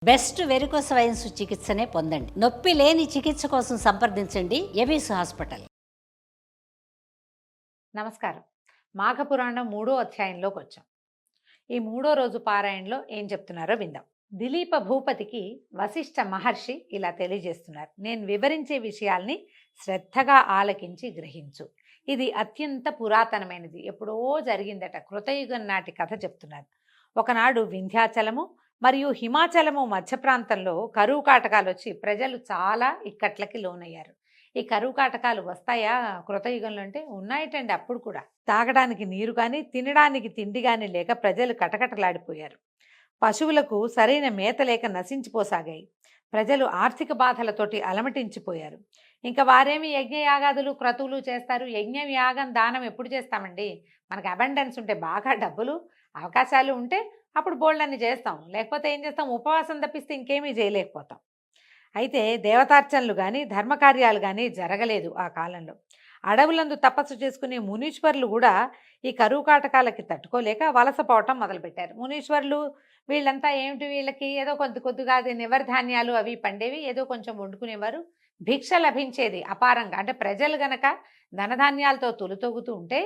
Best varicose wines చికిత్సనే పొందండి. నొప్పి లేని చికిత్స కోసం సంప్రదించండి ఎవిస్ హాస్పిటల్. నమస్కారం. మాఘపురాణం 3వ అధ్యాయంలోకి వచ్చాం. ఈ 3వ రోజు పారాయణలో ఏం చెప్తున్నారో విందాం. దిలీప భూపతికి వశిష్ఠ మహర్షి ఇలా తెలియజేస్తున్నారు. నేను వివరించే విషయాల్ని శ్రద్ధగా ఆలకించి గ్రహించు. ఇది అత్యంత పురాతనమైనది, ఎప్పుడో జరిగిందట. కృతయుగం నాటి కథ చెప్తున్నారు. ఒకనాడు వింధ్యాచలము మరియు హిమాచలము మధ్య ప్రాంతంలో కరువు కాటకాలు వచ్చి ప్రజలు చాలా ఇక్కట్లకి లోనయ్యారు. ఈ కరువు కాటకాలు వస్తాయా కృతయుగంలో అంటే? ఉన్నాయటండి. అప్పుడు కూడా తాగడానికి నీరు కానీ తినడానికి తిండి కానీ లేక ప్రజలు కటకటలాడిపోయారు. పశువులకు సరైన మేత లేక నశించిపోసాగాయి. ప్రజలు ఆర్థిక బాధలతోటి అలమటించిపోయారు. ఇంకా వారేమి యజ్ఞయాగాదులు క్రతువులు చేస్తారు? యజ్ఞం యాగం దానం ఎప్పుడు చేస్తామండి? మనకు అబండెన్స్ ఉంటే, బాగా డబ్బులు అవకాశాలు ఉంటే అప్పుడు బోల్డన్ని చేస్తాం. లేకపోతే ఏం చేస్తాం? ఉపవాసం తప్పిస్తే ఇంకేమీ చేయలేకపోతాం. అయితే దేవతార్చనలు కానీ ధర్మకార్యాలు కానీ జరగలేదు ఆ కాలంలో. అడవులందు తపస్సు చేసుకునే మునీశ్వరులు కూడా ఈ కరువు కాటకాలకి తట్టుకోలేక వలసపోవటం మొదలుపెట్టారు. మునీశ్వరులు వీళ్ళంతా ఏమిటి, వీళ్ళకి ఏదో కొద్ది కొద్దిగా నివర్ధాన్యాలు అవి పండేవి, ఏదో కొంచెం వండుకునేవారు. భిక్ష లభించేది అపారంగా. అంటే ప్రజలు గనక ధనధాన్యాలతో తొలుతొగుతూ ఉంటే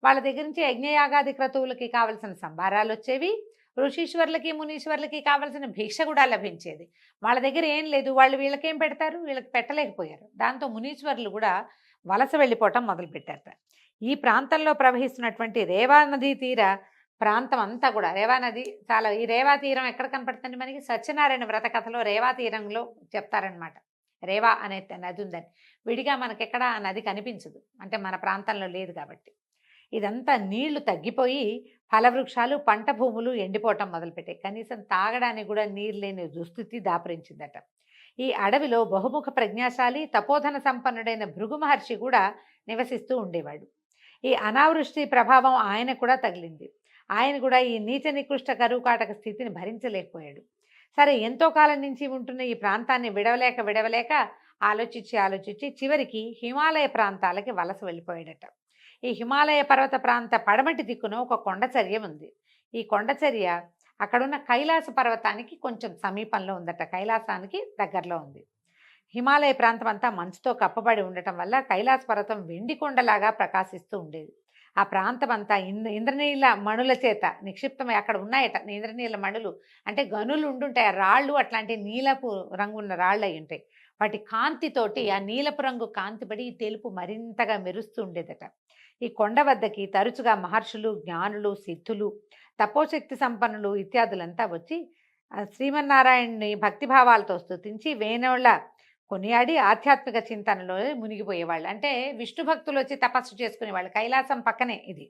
వాళ్ళ దగ్గర నుంచి యజ్ఞయాగాది క్రతువులకి కావలసిన సంభారాలు వచ్చేవి. ఋషీశ్వరులకి మునీశ్వరులకి కావలసిన భిక్ష కూడా లభించేది. వాళ్ళ దగ్గర ఏం లేదు, వాళ్ళు వీళ్ళకేం పెడతారు? వీళ్ళకి పెట్టలేకపోయారు. దాంతో మునీశ్వరులు కూడా వలస వెళ్ళిపోవటం మొదలుపెట్టారట. ఈ ప్రాంతంలో ప్రవహిస్తున్నటువంటి రేవా నదీ తీర ప్రాంతం అంతా కూడా, రేవా నది చాలా, ఈ రేవా తీరం ఎక్కడ కనపడుతుంది మనకి? సత్యనారాయణ వ్రత కథలో రేవా తీరంలో చెప్తారనమాట. రేవా అనే నది ఉందని. విడిగా మనకెక్కడ ఆ నది కనిపించదు, అంటే మన ప్రాంతంలో లేదు కాబట్టి. ఇదంతా నీళ్లు తగ్గిపోయి ఫలవృక్షాలు పంట భూములు ఎండిపోవటం మొదలుపెట్టాయి. కనీసం తాగడానికి కూడా నీరు లేని దుస్థితి దాపురించిందట. ఈ అడవిలో బహుముఖ ప్రజ్ఞాశాలి తపోధన సంపన్నుడైన భృగు మహర్షి కూడా నివసిస్తూ ఉండేవాడు. ఈ అనావృష్టి ప్రభావం ఆయన కూడా తగిలింది. ఆయన కూడా ఈ నీచ నికృష్ట కరువు కాటక స్థితిని భరించలేకపోయాడు. సరే, ఎంతో కాలం నుంచి ఉంటున్న ఈ ప్రాంతాన్ని విడవలేక ఆలోచించి చివరికి హిమాలయ ప్రాంతాలకి వలస వెళ్ళిపోయాడట. ఈ హిమాలయ పర్వత ప్రాంత పడమటి దిక్కున ఒక కొండచర్య ఉంది. ఈ కొండచర్య అక్కడున్న కైలాస పర్వతానికి కొంచెం సమీపంలో ఉందట. కైలాసానికి దగ్గరలో ఉంది. హిమాలయ ప్రాంతం అంతా మంచుతో కప్పబడి ఉండటం వల్ల కైలాస పర్వతం వెండి కొండలాగా ప్రకాశిస్తూ ఉండేది. ఆ ప్రాంతం అంతా ఇంద్రనీల మణుల చేత నిక్షిప్తమై అక్కడ ఉన్నాయట. ఇంద్రనీల మణులు అంటే గనులు ఉండుంటాయి. ఆ రాళ్ళు అట్లాంటి నీలపు రంగున్న రాళ్ళు అయి ఉంటాయి. వాటి కాంతితోటి, ఆ నీలపు రంగు కాంతిపడి ఈ తెలుపు మరింతగా మెరుస్తూ ఉండేదట. ఈ కొండ వద్దకి తరచుగా మహర్షులు, జ్ఞానులు, సిద్ధులు, తపోశక్తి సంపన్నులు ఇత్యాదులంతా వచ్చి శ్రీమన్నారాయణ్ణి భక్తిభావాలతో స్తుతించి వేణోళ్ళ కొనియాడి ఆధ్యాత్మిక చింతనలో మునిగిపోయేవాళ్ళు. అంటే విష్ణు భక్తులు వచ్చి తపస్సు చేసుకునేవాళ్ళు. కైలాసం పక్కనే ఇది.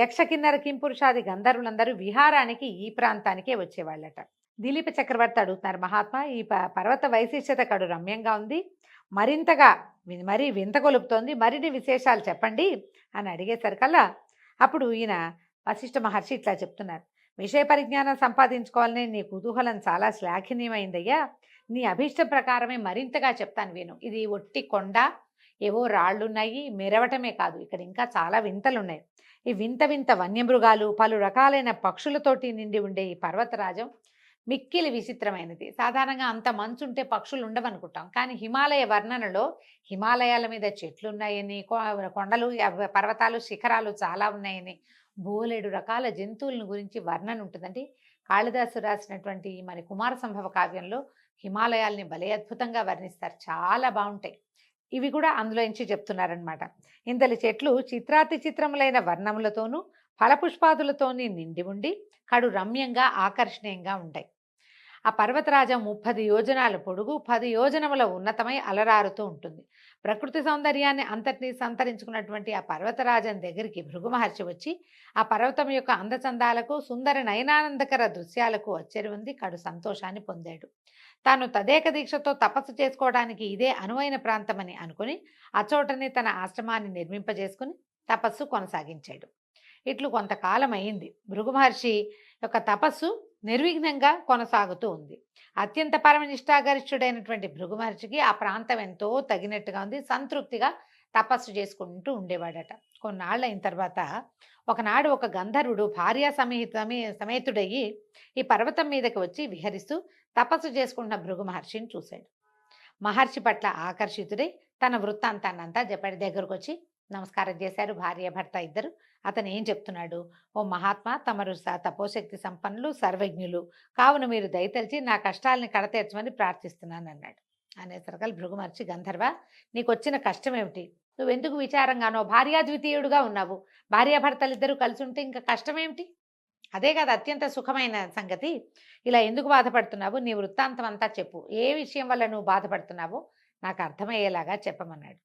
యక్ష కిన్నర కింపురుషాది గంధర్వులందరూ విహారానికి ఈ ప్రాంతానికే వచ్చేవాళ్ళట. దిలీప చక్రవర్తి అడుగుతున్నారు, మహాత్మా, ఈ పర్వత వైశిష్ట్యత కడు రమ్యంగా ఉంది, మరింతగా మరీ వింత కొలుపుతోంది, మరిన్ని విశేషాలు చెప్పండి అని అడిగేసరికల్లా అప్పుడు ఈయన వశిష్ఠ మహర్షి ఇట్లా చెప్తున్నారు. విషయ పరిజ్ఞానం సంపాదించుకోవాలని నీ కుతూహలం చాలా శ్లాఘనీయమైందయ్యా. నీ అభీష్ట ప్రకారమే మరింతగా చెప్తాను విను. ఇది ఒట్టి కొండ, ఏవో రాళ్ళున్నాయి, మెరవటమే కాదు, ఇక్కడ ఇంకా చాలా వింతలున్నాయి. ఈ వింత వన్యమృగాలు, పలు రకాలైన పక్షులతోటి నిండి ఉండే ఈ పర్వతరాజం మిక్కిలి విచిత్రమైనది. సాధారణంగా అంత మంచు ఉంటే పక్షులు ఉండవనుకుంటాం, కానీ హిమాలయ వర్ణనలో హిమాలయాల మీద చెట్లు ఉన్నాయని, కొండలు, పర్వతాలు, శిఖరాలు చాలా ఉన్నాయని, బోలెడు రకాల జంతువులను గురించి వర్ణన ఉంటుందండి. కాళిదాసు రాసినటువంటి మరి కుమార సంభవ కావ్యంలో హిమాలయాల్ని భలే అద్భుతంగా వర్ణిస్తారు. చాలా బాగుంటాయి. ఇవి కూడా అందులో నుంచి చెప్తున్నారనమాట. ఇంతటి చెట్లు చిత్రాతి చిత్రములైన వర్ణములతోనూ ఫలపుష్పాదులతోని నిండి ఉండి కడు రమ్యంగా ఆకర్షణీయంగా ఉంటాయి. ఆ పర్వతరాజం 30 యోజనాల పొడుగు, 10 యోజనముల ఉన్నతమై అలరారుతూ ఉంటుంది. ప్రకృతి సౌందర్యాన్ని అంతటినీ సంతరించుకున్నటువంటి ఆ పర్వతరాజం దగ్గరికి భృగు మహర్షి వచ్చి ఆ పర్వతం యొక్క అందచందాలకు, సుందర నయనానందకర దృశ్యాలకు వచ్చరి ఉంది కడు సంతోషాన్ని పొందాడు. తాను తదేక దీక్షతో తపస్సు చేసుకోవడానికి ఇదే అనువైన ప్రాంతమని అనుకుని అచోటనే తన ఆశ్రమాన్ని నిర్మింపజేసుకుని తపస్సు కొనసాగించాడు. ఇట్లు కొంతకాలం అయింది. భృగు మహర్షి యొక్క తపస్సు నిర్విఘ్నంగా కొనసాగుతూ ఉంది. అత్యంత పరమనిష్టాగరిష్ఠుడైనటువంటి భృగు మహర్షికి ఆ ప్రాంతం ఎంతో తగినట్టుగా ఉంది. సంతృప్తిగా తపస్సు చేసుకుంటూ ఉండేవాడట. కొన్నాళ్ళు అయిన తర్వాత ఒకనాడు ఒక గంధర్వుడు భార్యా సమేతుడయ్యి ఈ పర్వతం మీదకి వచ్చి విహరిస్తూ తపస్సు చేసుకుంటున్న భృగు మహర్షిని చూశాడు. మహర్షి పట్ల ఆకర్షితుడై తన వృత్తాంతాన్నంతా చెప్పాడు. దగ్గరకు వచ్చి నమస్కారం చేశారు భార్య భర్త ఇద్దరు. అతను ఏం చెప్తున్నాడు, ఓ మహాత్మా, తమరు తపోశక్తి సంపన్నులు, సర్వజ్ఞులు, కావున మీరు దయతలిచి నా కష్టాలని కడతీర్చమని ప్రార్థిస్తున్నాను అన్నాడు. అనేసరికల్ భృగు మహర్షి, గంధర్వ, నీకు వచ్చిన కష్టం ఏమిటి? నువ్వెందుకు విచారంగానో భార్యాద్వితీయుడుగా ఉన్నావు. భార్యాభర్తలిద్దరూ కలిసి ఉంటే ఇంకా కష్టమేమిటి? అదే కాదు అత్యంత సుఖమైన సంగతి. ఇలా ఎందుకు బాధపడుతున్నావు? నీ వృత్తాంతం అంతా చెప్పు. ఏ విషయం వల్ల నువ్వు బాధపడుతున్నావో నాకు అర్థమయ్యేలాగా చెప్పమన్నాడు.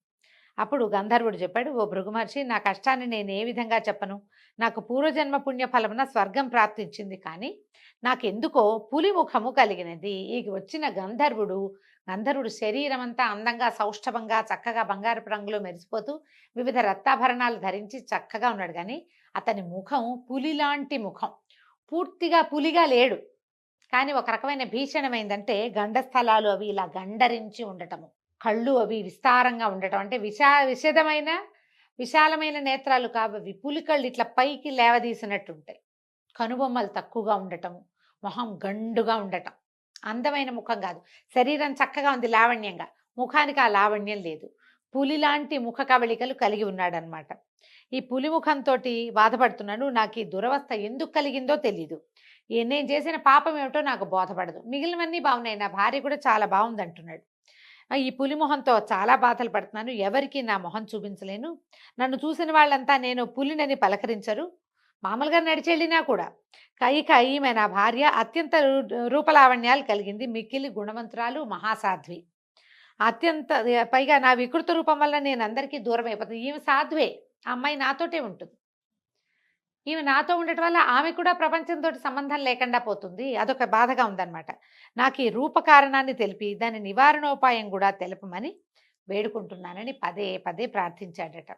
అప్పుడు గంధర్వుడు చెప్పాడు, ఓ భృగు మహర్షి, నా కష్టాన్ని నేను ఏ విధంగా చెప్పను? నాకు పూర్వజన్మ పుణ్య ఫలమున స్వర్గం ప్రాప్తించింది, కానీ నాకెందుకో పులి ముఖము కలిగినది. ఈ వచ్చిన గంధర్వుడు శరీరం అంతా అందంగా సౌష్ఠవంగా చక్కగా బంగారపు రంగులో మెరిసిపోతూ వివిధ రత్నాభరణాలు ధరించి చక్కగా ఉన్నాడు, కానీ అతని ముఖం పులిలాంటి ముఖం. పూర్తిగా పులిగా లేడు, కానీ ఒక రకమైన భీషణమైందంటే గండస్థలాలు అవి ఇలా గండరించి ఉండటము, కళ్ళు అవి విస్తారంగా ఉండటం, అంటే విశాలమైన నేత్రాలు కావవి, పులి కళ్ళు ఇట్లా పైకి లేవదీసినట్టుంటాయి. కనుబొమ్మలు తక్కువగా ఉండటము, మొహం గండుగా ఉండటం. అందమైన ముఖం కాదు, శరీరం చక్కగా ఉంది లావణ్యంగా, ముఖానికి ఆ లావణ్యం లేదు. పులిలాంటి ముఖ కవళికలు కలిగి ఉన్నాడనమాట. ఈ పులి ముఖంతో బాధపడుతున్నాను. నాకు ఈ దురవస్థ ఎందుకు కలిగిందో తెలీదు. నేను చేసిన పాపం ఏమిటో నాకు బోధపడదు. మిగిలినవన్నీ బాగున్నాయి, నా భార్య కూడా చాలా బాగుంది అంటున్నాడు. ఈ పులి మొహంతో చాలా బాధలు పడుతున్నాను. ఎవరికి నా మొహం చూపించలేను. నన్ను చూసిన వాళ్ళంతా నేను పులినని పలకరించరు. మామూలుగా నడిచెళ్ళినా కూడా. ఇక ఈమె నా భార్య అత్యంత రూపలావణ్యాలు కలిగింది, మిక్కిలి గుణవంతురాలు, మహాసాధ్వి. అత్యంత పైగా నా వికృత రూపం వల్ల నేను అందరికీ దూరం అయిపోతుంది. ఈమె సాధ్వే, ఆ అమ్మాయి నాతోటే ఉంటుంది. ఈమె నాతో ఉండటం వల్ల ఆమె కూడా ప్రపంచంతో సంబంధం లేకుండా పోతుంది. అదొక బాధగా ఉందన్నమాట. నాకు ఈ రూపకారణాన్ని తెలిపి దాని నివారణోపాయం కూడా తెలపమని వేడుకుంటున్నానని పదే పదే ప్రార్థించాడట.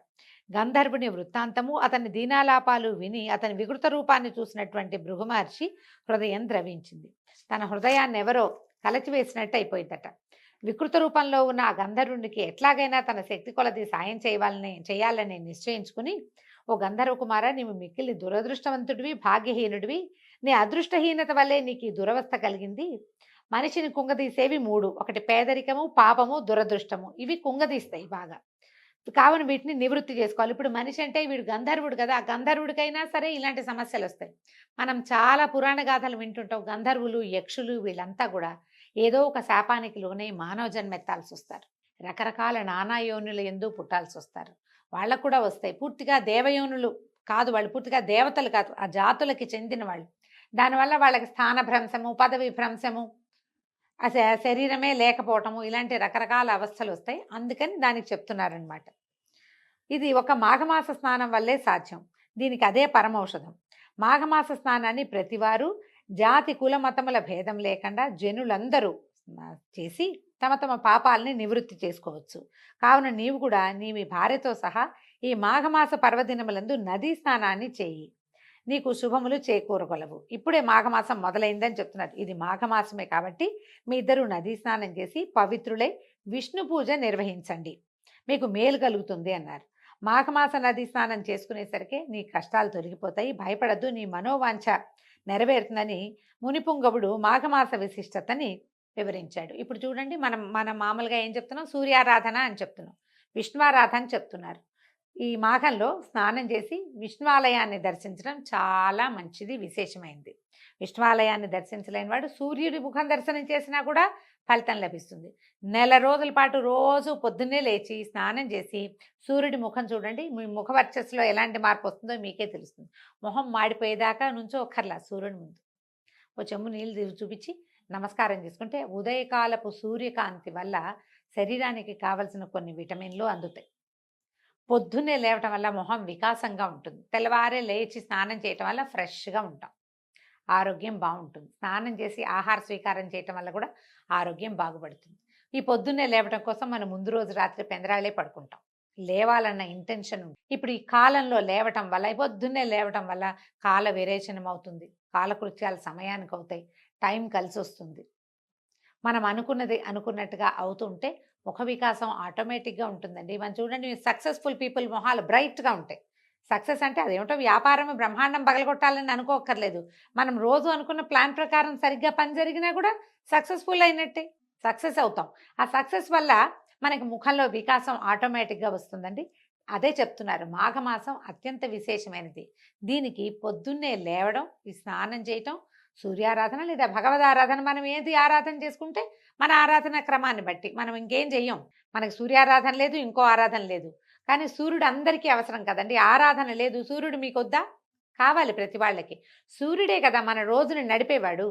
గంధర్వుని వృత్తాంతము, అతని దీనాలాపాలు విని అతని వికృత రూపాన్ని చూసినటువంటి భృగు మహర్షి హృదయం ద్రవించింది. తన హృదయాన్ని ఎవరో కలచివేసినట్టు అయిపోయిందట. వికృత రూపంలో ఉన్న ఆ గంధర్వునికి ఎట్లాగైనా తన శక్తి కొలది సాయం చేయాలని నిశ్చయించుకుని, ఓ గంధర్వ కుమార, నీవు మిక్కిలి దురదృష్టవంతుడివి, భాగ్యహీనుడివి. నీ అదృష్టహీనత వల్లే నీకు ఈ దురవస్థ కలిగింది. మనిషిని కుంగదీసేవి మూడు: ఒకటి పేదరికము, పాపము, దురదృష్టము. ఇవి కుంగదీస్తాయి బాగా. కావున వీటిని నివృత్తి చేసుకోవాలి. ఇప్పుడు మనిషి అంటే వీడు గంధర్వుడు కదా, ఆ గంధర్వుడికైనా సరే ఇలాంటి సమస్యలు వస్తాయి. మనం చాలా పురాణ గాథలు వింటుంటాం. గంధర్వులు, యక్షులు వీళ్ళంతా కూడా ఏదో ఒక శాపానికి లోనే మానవ జన్మెత్తాల్సి వస్తారు. రకరకాల నానా యోనుల ఎందు పుట్టాల్సి వస్తారు. వాళ్ళకు కూడా వస్తాయి. పూర్తిగా దేవయోనులు కాదు, వాళ్ళు పూర్తిగా దేవతలు కాదు, ఆ జాతులకి చెందిన వాళ్ళు. దానివల్ల వాళ్ళకి స్థాన భ్రంశము, పదవి భ్రంశము, శరీరమే లేకపోవటము, ఇలాంటి రకరకాల అవస్థలు వస్తాయి. అందుకని దానికి చెప్తున్నారనమాట. ఇది ఒక మాఘమాస స్నానం వల్లే సాధ్యం. దీనికి అదే పరమౌషధం. మాఘమాస స్నానాన్ని ప్రతివారు జాతి కుల మతముల భేదం లేకుండా జనులందరూ చేసి తమ తమ పాపాలని నివృత్తి చేసుకోవచ్చు. కావున నీవు కూడా మీ భార్యతో సహా ఈ మాఘమాస పర్వదినములందు నదీ స్నానాన్ని చేయి, నీకు శుభములు చేకూరగలవు. ఇప్పుడే మాఘమాసం మొదలైందని చెప్తున్నారు. ఇది మాఘమాసమే కాబట్టి మీ ఇద్దరు నదీ స్నానం చేసి పవిత్రులై విష్ణు పూజ నిర్వహించండి, మీకు మేలు కలుగుతుంది అన్నారు. మాఘమాస నదీ స్నానం చేసుకునేసరికి నీ కష్టాలు తొలగిపోతాయి, భయపడద్దు, నీ మనోవాంఛ నెరవేరుతుందని మునిపుంగవుడు మాఘమాస విశిష్టతని వివరించాడు. ఇప్పుడు చూడండి, మనం మామూలుగా ఏం చెప్తున్నాం? సూర్యారాధన అని చెప్తున్నాం, విష్ణువారాధన చెప్తున్నారు. ఈ మాఘంలో స్నానం చేసి విష్ణువాలయాన్ని దర్శించడం చాలా మంచిది, విశేషమైంది. విష్ణువాలయాన్ని దర్శించలేని వాడు సూర్యుడి ముఖం దర్శనం చేసినా కూడా ఫలితం లభిస్తుంది. నెల రోజుల పాటు రోజు పొద్దున్నే లేచి స్నానం చేసి సూర్యుడి ముఖం చూడండి. మీ ముఖ వర్చస్సులో ఎలాంటి మార్పు వస్తుందో మీకే తెలుస్తుంది. మొహం మాడిపోయేదాకా నుంచో ఒక్కర్లా సూర్యుడి ముందు ఓ చెంబు నీళ్ళు చూపించి నమస్కారం చేసుకుంటే ఉదయకాలపు సూర్యకాంతి వల్ల శరీరానికి కావలసిన కొన్ని విటమిన్లు అందుతాయి. పొద్దున్నే లేవటం వల్ల మొహం వికాసంగా ఉంటుంది. తెల్లవారే లేచి స్నానం చేయటం వల్ల ఫ్రెష్గా ఉంటాం, ఆరోగ్యం బాగుంటుంది. స్నానం చేసి ఆహార స్వీకారం చేయటం వల్ల కూడా ఆరోగ్యం బాగుపడుతుంది. ఈ పొద్దున్నే లేవటం కోసం మనం ముందు రోజు రాత్రి పెందరాళ్ళే పడుకుంటాం, లేవాలన్న ఇంటెన్షన్ ఉంది. ఇప్పుడు ఈ కాలంలో లేవటం వల్ల, పొద్దున్నే లేవటం వల్ల కాల విరేచనం అవుతుంది, కాలకృత్యాలు సమయానికి అవుతాయి, టైం కలిసి వస్తుంది. మనం అనుకున్నట్టుగా అవుతుంటే ముఖ వికాసం ఆటోమేటిక్గా ఉంటుందండి. మనం చూడండి, సక్సెస్ఫుల్ పీపుల్ మొహాలు బ్రైట్గా ఉంటాయి. సక్సెస్ అంటే అదేమిటో వ్యాపారం బ్రహ్మాండం పగలగొట్టాలని అనుకోక్కర్లేదు. మనం రోజు అనుకున్న ప్లాన్ ప్రకారం సరిగ్గా పని జరిగినా కూడా సక్సెస్ఫుల్ అయినట్టే, సక్సెస్ అవుతాం. ఆ సక్సెస్ వల్ల మనకి ముఖంలో వికాసం ఆటోమేటిక్‌గా వస్తుందండి. అదే చెప్తున్నారు. మాఘమాసం అత్యంత విశేషమైనది. దీనికి పొద్దున్నే లేవడం, ఈ స్నానం చేయటం, సూర్యారాధన లేదా భగవదారాధన మనం ఏది ఆరాధన చేసుకుంటే మన ఆరాధన క్రమాన్ని బట్టి. మనం ఇంకేం చెయ్యం. మనకి సూర్యారాధన లేదు, ఇంకో ఆరాధన లేదు. కానీ సూర్యుడు అందరికీ అవసరం కదండీ! ఆరాధన లేదు, సూర్యుడు మీకొద్దా? కావాలి ప్రతి వాళ్ళకి. సూర్యుడే కదా మన రోజుని నడిపేవాడు.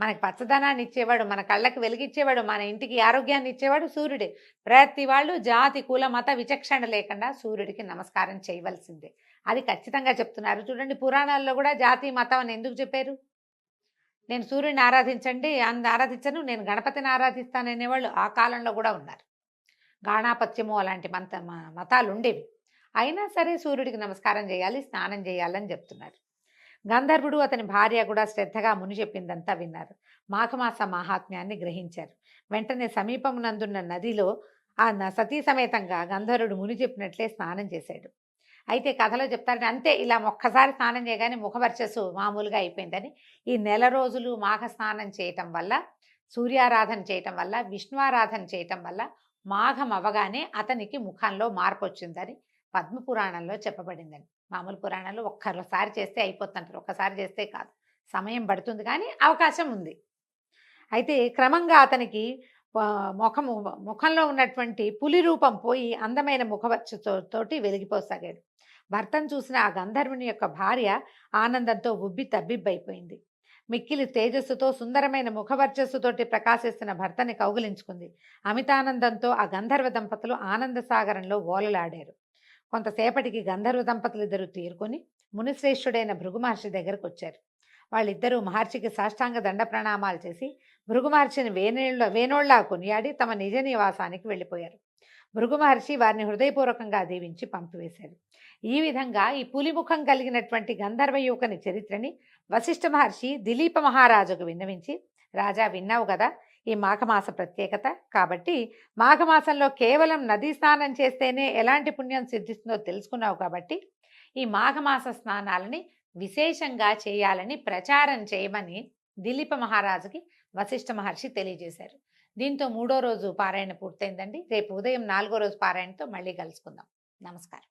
మనకి పచ్చదనాన్ని ఇచ్చేవాడు, మన కళ్ళకి వెలుగిచ్చేవాడు, మన ఇంటికి ఆరోగ్యాన్ని ఇచ్చేవాడు సూర్యుడే. ప్రతి వాళ్ళు జాతి, కుల, మత విచక్షణ లేకుండా సూర్యుడికి నమస్కారం చేయవలసిందే. అది ఖచ్చితంగా చెప్తున్నారు. చూడండి పురాణాల్లో కూడా జాతి, మతం అని ఎందుకు చెప్పారు? నేను సూర్యుడిని ఆరాధించండి, ఆరాధించను, నేను గణపతిని ఆరాధిస్తాననేవాళ్ళు ఆ కాలంలో కూడా ఉన్నారు. గాణాపత్యము అలాంటి మతాలు ఉండేవి. అయినా సరే సూర్యుడికి నమస్కారం చేయాలి, స్నానం చేయాలని చెప్తున్నారు. గంధర్వుడు అతని భార్య కూడా శ్రద్ధగా ముని చెప్పిందంతా విన్నారు. మాఘమాస మాహాత్మ్యాన్ని గ్రహించారు. వెంటనే సమీపమునందున్న నదిలో సతీ సమేతంగా గంధర్వుడు ముని చెప్పినట్లే స్నానం చేశాడు. అయితే కథలో చెప్తారంటే అంతే, ఇలా ఒక్కసారి స్నానం చేయగానే ముఖవర్చస్సు మామూలుగా అయిపోయిందని. ఈ నెల రోజులు మాఘ స్నానం చేయటం వల్ల, సూర్యారాధన చేయటం వల్ల, విష్ణువారాధన చేయటం వల్ల మాఘం అవ్వగానే అతనికి ముఖంలో మార్పు వచ్చిందని పద్మపురాణంలో చెప్పబడిందండి. మామూలు పురాణాలు ఒక్కసారి చేస్తే అయిపోతుంటారు, ఒక్కసారి చేస్తే కాదు, సమయం పడుతుంది, కానీ అవకాశం ఉంది. అయితే క్రమంగా అతనికి ముఖంలో ఉన్నటువంటి పులి రూపం పోయి అందమైన తోటి వెలిగిపోసాగాడు. భర్తను చూసిన ఆ గంధర్వుని యొక్క భార్య ఆనందంతో ఉబ్బి తబ్బిబ్బైపోయింది. మిక్కిలి తేజస్సుతో సుందరమైన ముఖవర్చస్సుతోటి ప్రకాశిస్తున్న భర్తని కౌగిలించుకుంది. అమితానందంతో ఆ గంధర్వ దంపతులు ఆనంద సాగరంలో ఓలలాడారు. కొంతసేపటికి గంధర్వ దంపతులిద్దరూ తీరుకొని మునిశ్రేష్ఠుడైన భృగు మహర్షి దగ్గరకు వచ్చారు. వాళ్ళిద్దరూ మహర్షికి సాష్టాంగ దండ ప్రణామాలు చేసి భృగు మహర్షిని వేనోళ్లా కొనియాడి తమ నిజ నివాసానికి వెళ్ళిపోయారు. భృగు మహర్షి వారిని హృదయపూర్వకంగా దీవించి పంపివేశారు. ఈ విధంగా ఈ పులిముఖం కలిగినటువంటి గంధర్వ యువకుని చరిత్రని వశిష్ఠ మహర్షి దిలీప మహారాజుకు విన్నవించి, రాజా విన్నావు కదా ఈ మాఘమాస ప్రత్యేకత, కాబట్టి మాఘమాసంలో కేవలం నదీ స్నానం చేస్తేనే ఎలాంటి పుణ్యం సిద్ధిస్తుందో తెలుసుకున్నావు, కాబట్టి ఈ మాఘమాస స్నానాలని విశేషంగా చేయాలని ప్రచారం చేయమని దిలీప మహారాజుకి వశిష్ఠ మహర్షి తెలియజేశారు. దీంతో 3వ రోజు పారాయణ పూర్తయిందండి. రేపు ఉదయం 4వ రోజు పారాయణతో మళ్ళీ కలుసుకుందాం. నమస్కారం.